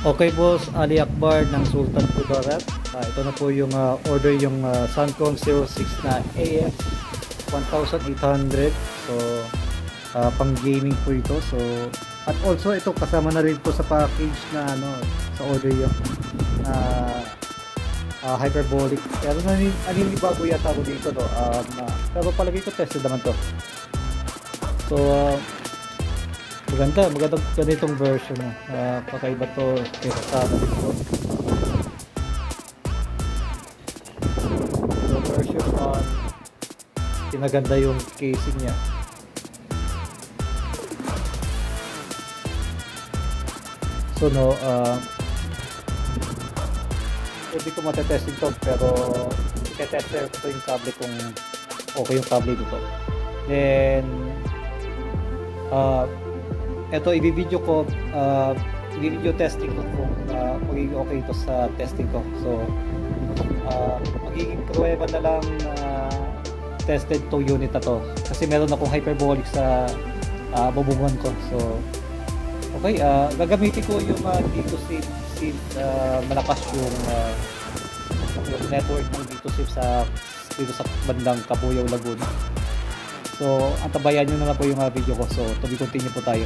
Okay boss, Ali Akbar ng Sultan Kudarat. Ito na po yung order yung Suncom 06 na AX 1800. So pang gaming po ito. So at also ito kasama na rin po sa package na sa order yung hyperbolic. Pero naninibago yata ako dito pero palagi ko tested naman to. So magandang ganitong version kakaiba to kaysa sa dito. So version 1 pinaganda yung casing niya. So hindi ko matetesting to, pero itetester ko yung cable kung okay yung cable dito. Then ito i-video ko, i-video testing ko kung magiging okay ito sa testing ko. So magiging pruweba na lang tested to unit na to kasi meron akong hyperbolic sa bubungan ko. So okay, gagamitin ko yung dito since malakas yung network ng dito dito sa bandang Kabuyaw, Laguna. So antabayan nyo na lang po yung video ko. So to be continue po tayo.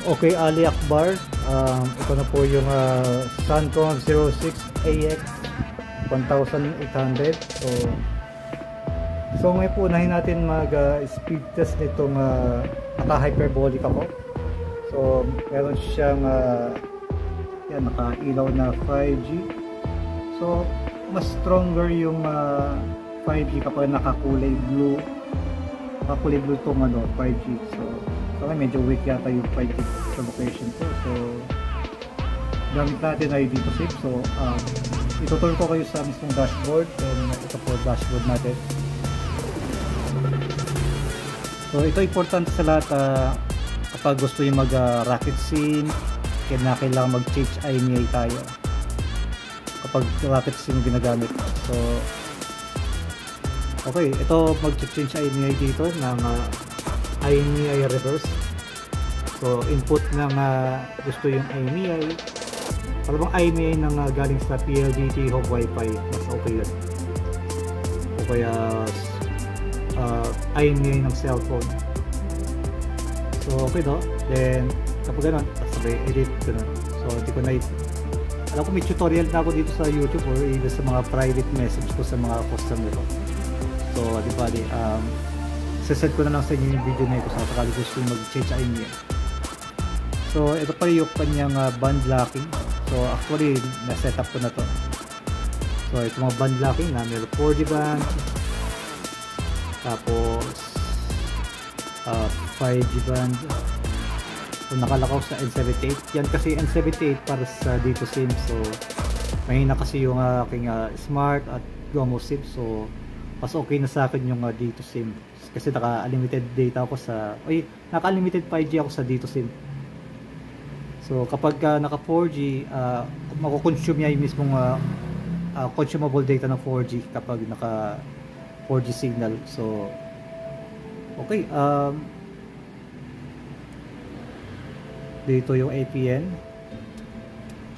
Okay, Ali Akbar, ito na po yung Suncom 06 AX 1800. So ngayon po unahin natin mag speed test nitong naka-hyperbolic ako. So meron siyang yan, naka-ilaw na 5G. So mas stronger yung 5G kapag nakakulay blue. Nakakulay blue tong 5G. So medyo weak yata yung 5G sa location ko. So gamit natin ay dito safe. So ituturo ko kayo sa mismong dashboard. And ito po dashboard natin. So ito important sa lahat kapag gusto yung mag rocket scene, kailangan mag change IMEI tayo kapag rocket scene ginagamit. So okay, ito mag change IMEI dito ng IMEI reverse. So input ng gusto yung IMEI, parang IMEI ng galing sa PLDT home wifi, mas okay yan. O kaya IMEI ng cellphone. So okay no, then kapag gano'n sabay edit gano'n. So hindi ko na alam ko may tutorial na ako dito sa YouTube or even sa mga private message ko sa mga customer ko. So di ba sesend ko na lang sa inyo yung video na ito sa sakali gusto yung mag-change IMEI. So ito pa yung kanyang band locking. So actually na-set up ko na to. So ito mga band locking na meron 4G band, tapos 5G band. So nakalakaw sa N78. Yan kasi N78 para sa dito SIM. So mahina kasi yung aking smart at Gomo SIM. So mas okay na sa akin yung dito SIM kasi naka-unlimited data ako naka-unlimited 5G ako sa dito SIM. So kapag naka 4G, mako-consume niya yung mismong consumable data ng 4G kapag naka 4G signal. So okay, dito yung APN,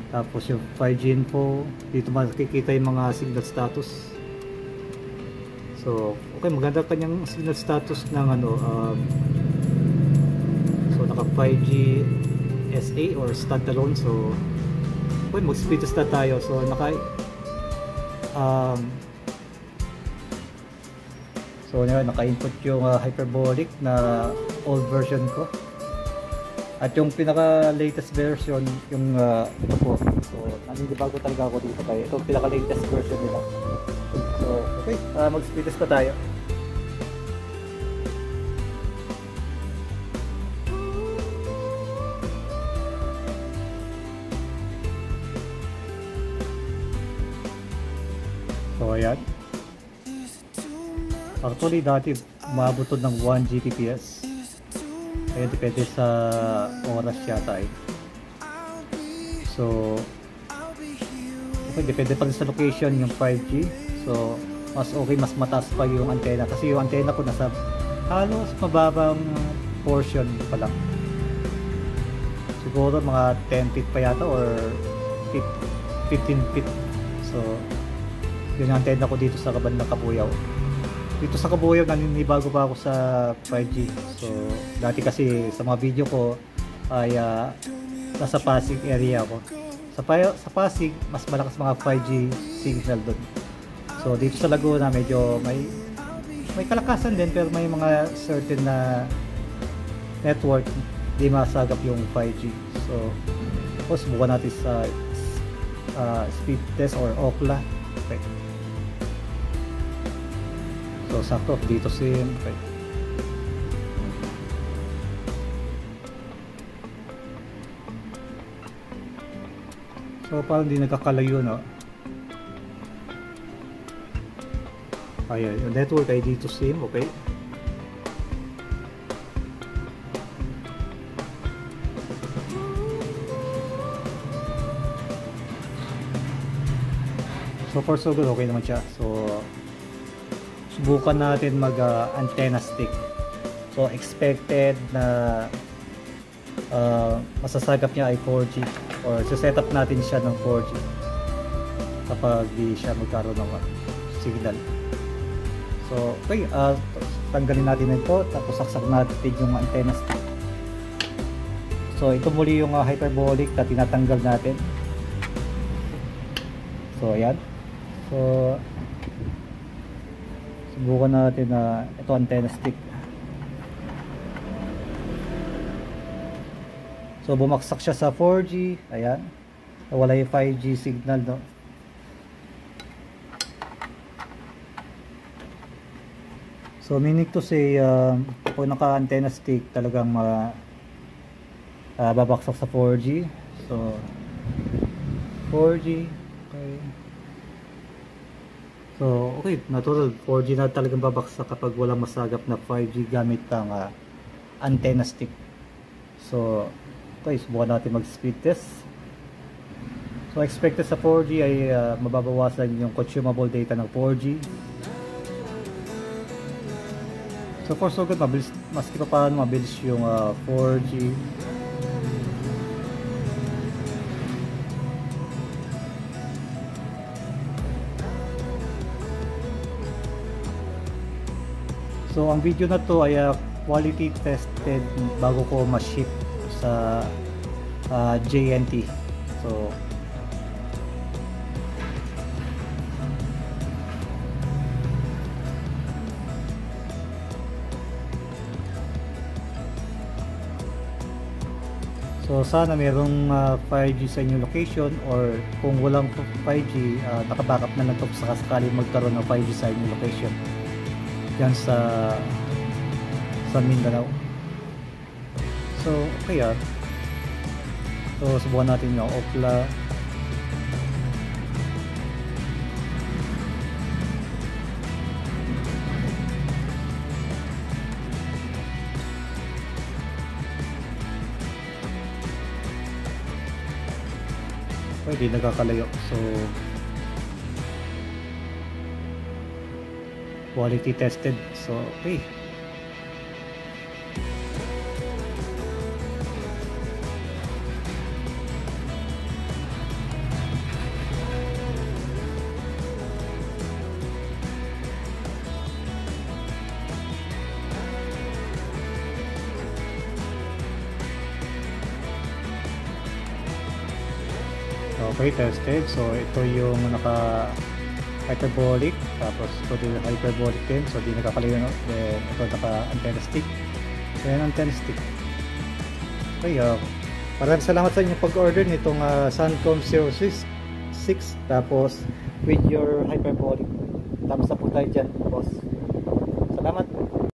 tapos yung 5G info, dito makikita yung mga signal status. So okay, maganda kanyang signal status ng so naka 5G SA or standalone. So okay, mag-speed test na tayo. So naka-input yung hyperbolic na old version ko. At yung pinaka-latest version yung ito po. So naninibago talaga ako dito kaya ito pinaka-latest version nila. So okay, mag-speed test na tayo. So ayan. Actually dati umabot ng 1 Gbps. Kaya depende sa oras yata eh. So okay, depende pa rin sa location yung 5G. So mas okay, mas mataas pa yung antena kasi yung antena ko nasa halos mababang portion pa lang. Siguro mga 10 feet pa yata or 15 feet. So yun ang antena ko dito sa Kabandang Kabuyaw. Dito sa Kabuyaw naninibago pa ako sa 5G. So dati kasi sa mga video ko ay nasa Pasig area ako. Sa Pasig mas malakas mga 5G signal doon. So dito sa Laguna medyo may kalakasan din, pero may mga certain na network di masagap yung 5G. So subukan natin sa speed test or Ookla. Okay. So sakto dito sim. Okay. So parang di nagkakalayo, no? Ayan, yung network ay dito sim. Okay. So far so good, okay naman siya. So subukan natin mag antenna stick. So expected na masasagap niya ay 4G, or set up natin siya ng 4G kapag di siya magkaroon ng signal. So okay, tanggalin natin ito, tapos saksak natin yung antenna stick. So ito muli yung hyperbolic na tinatanggal natin. So ayan. So subukan natin na ito antenna stick. So bumaksak siya sa 4G. Ayan, wala yung 5G signal, no? So meaning to say, kung naka antenna stick talagang babaksak sa 4G. So 4G. Okay. So okay, natural 4G na talagang babaksak kapag walang masagap na 5G gamit ang antenna stick. So okay, subukan natin mag speed test. So expected sa 4G ay mababawasan yung consumable data ng 4G. So far so good, mabilis, maski pa paano mabilis yung 4G. So ang video na to ay quality tested bago ko ma-ship sa JNT. So sana merong 5G sa inyong location, or kung walang 5G, nakabackup na lang ito sa sakali magkaroon ng 5G sa inyong location yan sa Mindanao. So okay, so subukan natin yung Ookla. Hindi nagkakalayo. So quality tested. So okay. Okay, tested. So ito yung naka hyperbolic, tapos ito din hyperbolic din, so di nakakalayo, no? Then ito naka antenna stick, then antenna stick. Okay, maraming salamat sa inyong pag-order nitong Suncom 066, tapos with your hyperbolic. Thumbs up po tayo dyan, boss. Salamat.